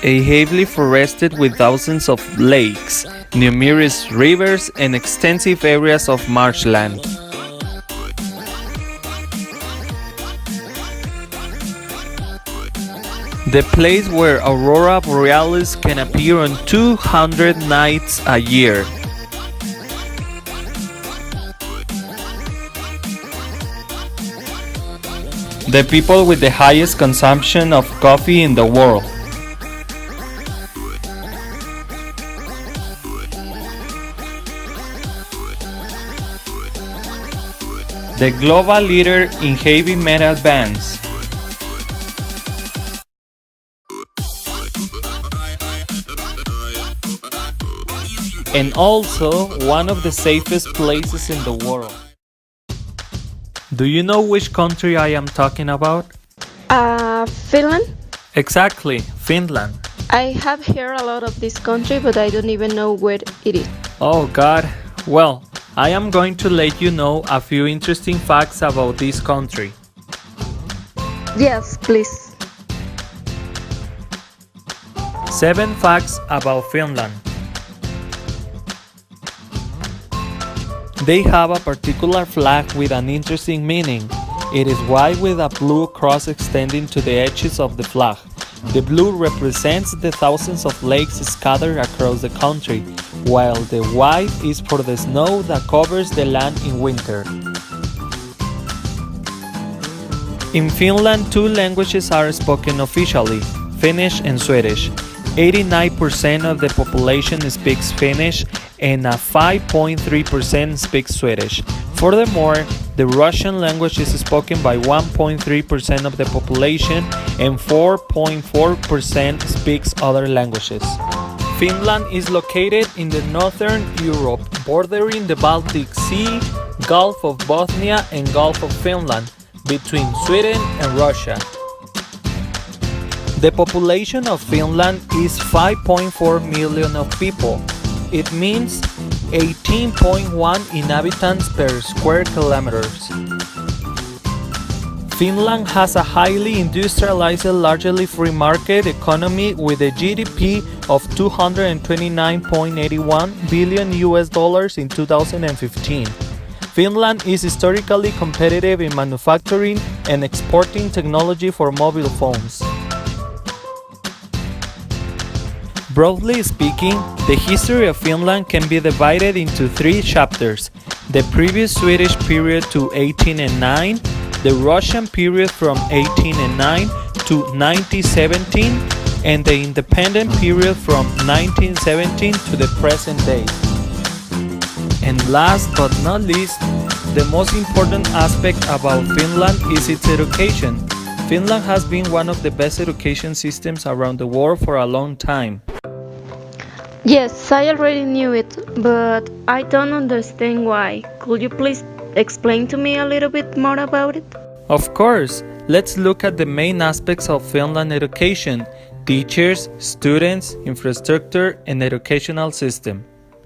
A heavily forested with thousands of lakes, numerous rivers, and extensive areas of marshland. The place where aurora borealis can appear on 200 nights a year. The people with the highest consumption of coffee in the world. The global leader in heavy metal bands. And also one of the safest places in the world. Do you know which country I am talking about? Finland? Exactly, Finland. I have heard a lot of this country, but I don't even know where it is. Oh God. Well, I am going to let you know a few interesting facts about this country. Yes, please. 7 facts about Finland. They have a particular flag with an interesting meaning. It is white with a blue cross extending to the edges of the flag. The blue represents the thousands of lakes scattered across the country, while the white is for the snow that covers the land in winter. In Finland, 2 languages are spoken officially, Finnish and Swedish. 89% of the population speaks Finnish and 5.3% speaks Swedish. Furthermore, the Russian language is spoken by 1.3% of the population and 4.4% speaks other languages. Finland is located in the northern Europe, bordering the Baltic Sea, Gulf of Bothnia and Gulf of Finland, between Sweden and Russia. The population of Finland is 5.4 million of people. It means 18.1 inhabitants per square kilometers. Finland has a highly industrialized, largely free market economy with a GDP of $229.81 billion in 2015. Finland is historically competitive in manufacturing and exporting technology for mobile phones. Broadly speaking, the history of Finland can be divided into 3 chapters: the previous Swedish period to 1809, the Russian period from 1809 to 1917, and the independent period from 1917 to the present day. And last but not least, the most important aspect about Finland is its education. Finland has been one of the best education systems around the world for a long time. Yes, I already knew it, but I don't understand why. Could you please explain to me a little bit more about it? Of course, let's look at the main aspects of Finland education: teachers, students, infrastructure, and educational system.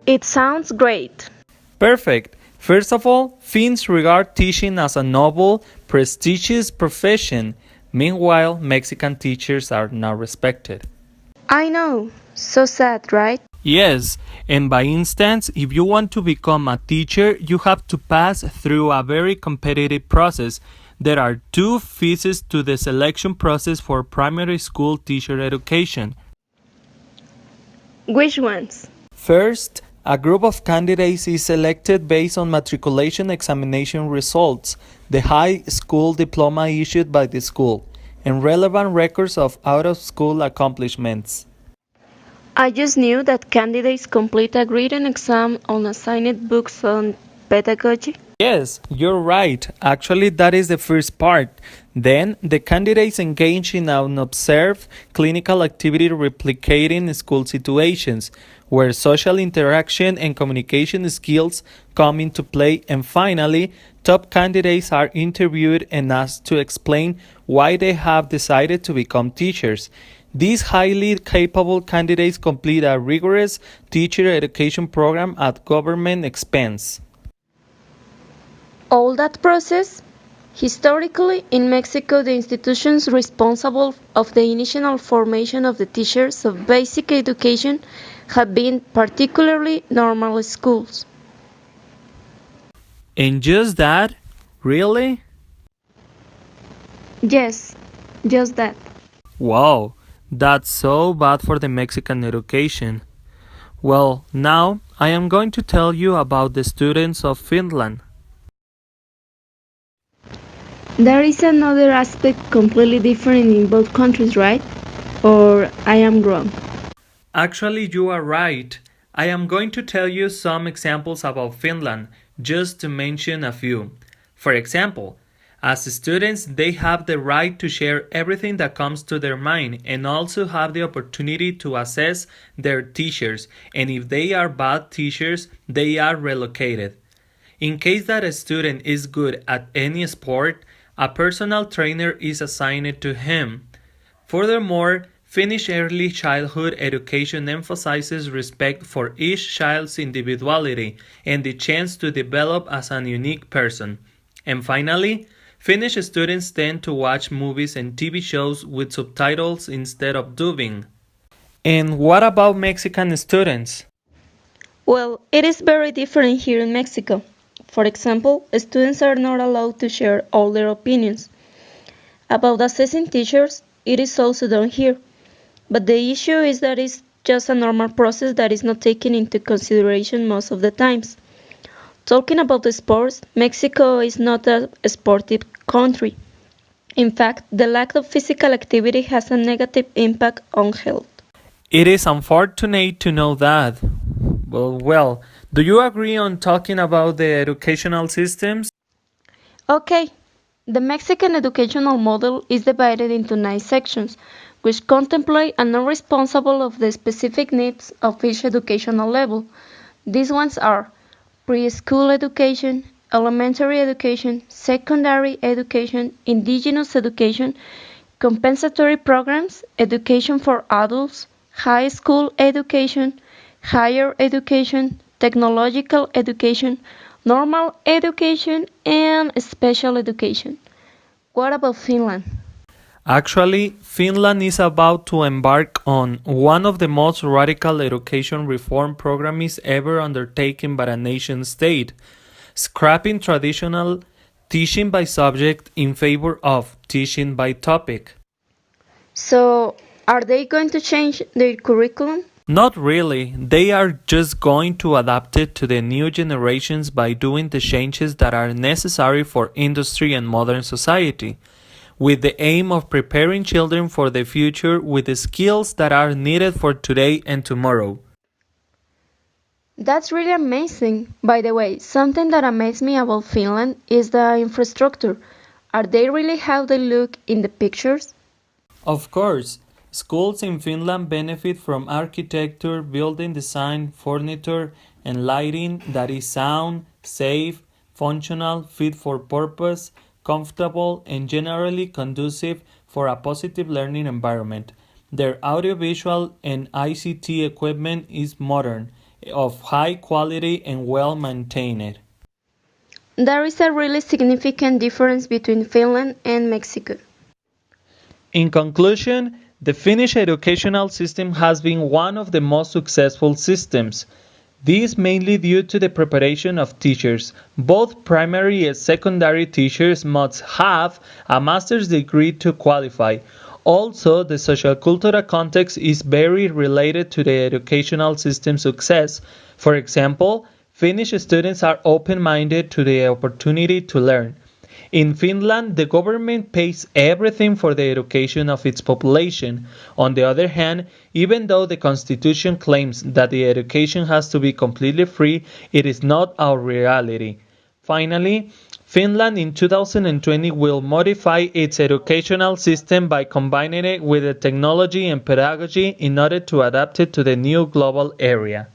It sounds great. Perfect. First of all, Finns regard teaching as a noble, prestigious profession. Meanwhile, Mexican teachers are not respected. I know. So sad, right? Yes, and by instance, if you want to become a teacher, you have to pass through a very competitive process. There are 2 phases to the selection process for primary school teacher education. Which ones? First, a group of candidates is selected based on matriculation examination results, the high school diploma issued by the school, and relevant records of out-of-school accomplishments. I just knew that candidates complete a written exam on assigned books on pedagogy. Yes, you're right. Actually, that is the first part. Then, the candidates engage in an observed clinical activity replicating school situations, where social interaction and communication skills come into play. And finally, top candidates are interviewed and asked to explain why they have decided to become teachers. These highly capable candidates complete a rigorous teacher education program at government expense. All that process? Historically, in Mexico, the institutions responsible of the initial formation of the teachers of basic education have been particularly normal schools. And just that? Really? Yes, just that. Wow, that's so bad for the Mexican education. Well, now I am going to tell you about the students of Finland. There is another aspect completely different in both countries, right? Or I am wrong? Actually, you are right. I am going to tell you some examples about Finland, just to mention a few. For example, as students, they have the right to share everything that comes to their mind and also have the opportunity to assess their teachers, and if they are bad teachers, they are relocated. In case that a student is good at any sport, a personal trainer is assigned to him. Furthermore, Finnish early childhood education emphasizes respect for each child's individuality and the chance to develop as a unique person. And finally, Finnish students tend to watch movies and TV shows with subtitles instead of dubbing. And what about Mexican students? Well, it is very different here in Mexico. For example, students are not allowed to share all their opinions. About assessing teachers, it is also done here. But the issue is that it's just a normal process that is not taken into consideration most of the times. Talking about the sports, Mexico is not a sportive country. In fact, the lack of physical activity has a negative impact on health. It is unfortunate to know that. Well, do you agree on talking about the educational systems? Okay, the Mexican educational model is divided into 9 sections, which contemplate and are responsible of the specific needs of each educational level. These ones are preschool education, elementary education, secondary education, indigenous education, compensatory programs, education for adults, high school education, higher education, technological education, normal education, and special education. What about Finland? Actually, Finland is about to embark on one of the most radical education reform programs ever undertaken by a nation state, scrapping traditional teaching by subject in favor of teaching by topic. So, are they going to change their curriculum? Not really, they are just going to adapt it to the new generations by doing the changes that are necessary for industry and modern society, with the aim of preparing children for the future with the skills that are needed for today and tomorrow. That's really amazing. By the way, something that amazed me about Finland is the infrastructure. Are they really how they look in the pictures? Of course, schools in Finland benefit from architecture, building design, furniture, and lighting that is sound, safe, functional, fit for purpose, comfortable, and generally conducive for a positive learning environment. Their audiovisual and ICT equipment is modern, of high quality, and well maintained. There is a really significant difference between Finland and Mexico. In conclusion, the Finnish educational system has been one of the most successful systems. This mainly due to the preparation of teachers. Both primary and secondary teachers must have a master's degree to qualify. Also, the social-cultural context is very related to the educational system success. For example, Finnish students are open-minded to the opportunity to learn. In Finland, the government pays everything for the education of its population. On the other hand, even though the constitution claims that the education has to be completely free, it is not our reality. Finally, Finland in 2020 will modify its educational system by combining it with the technology and pedagogy in order to adapt it to the new global area.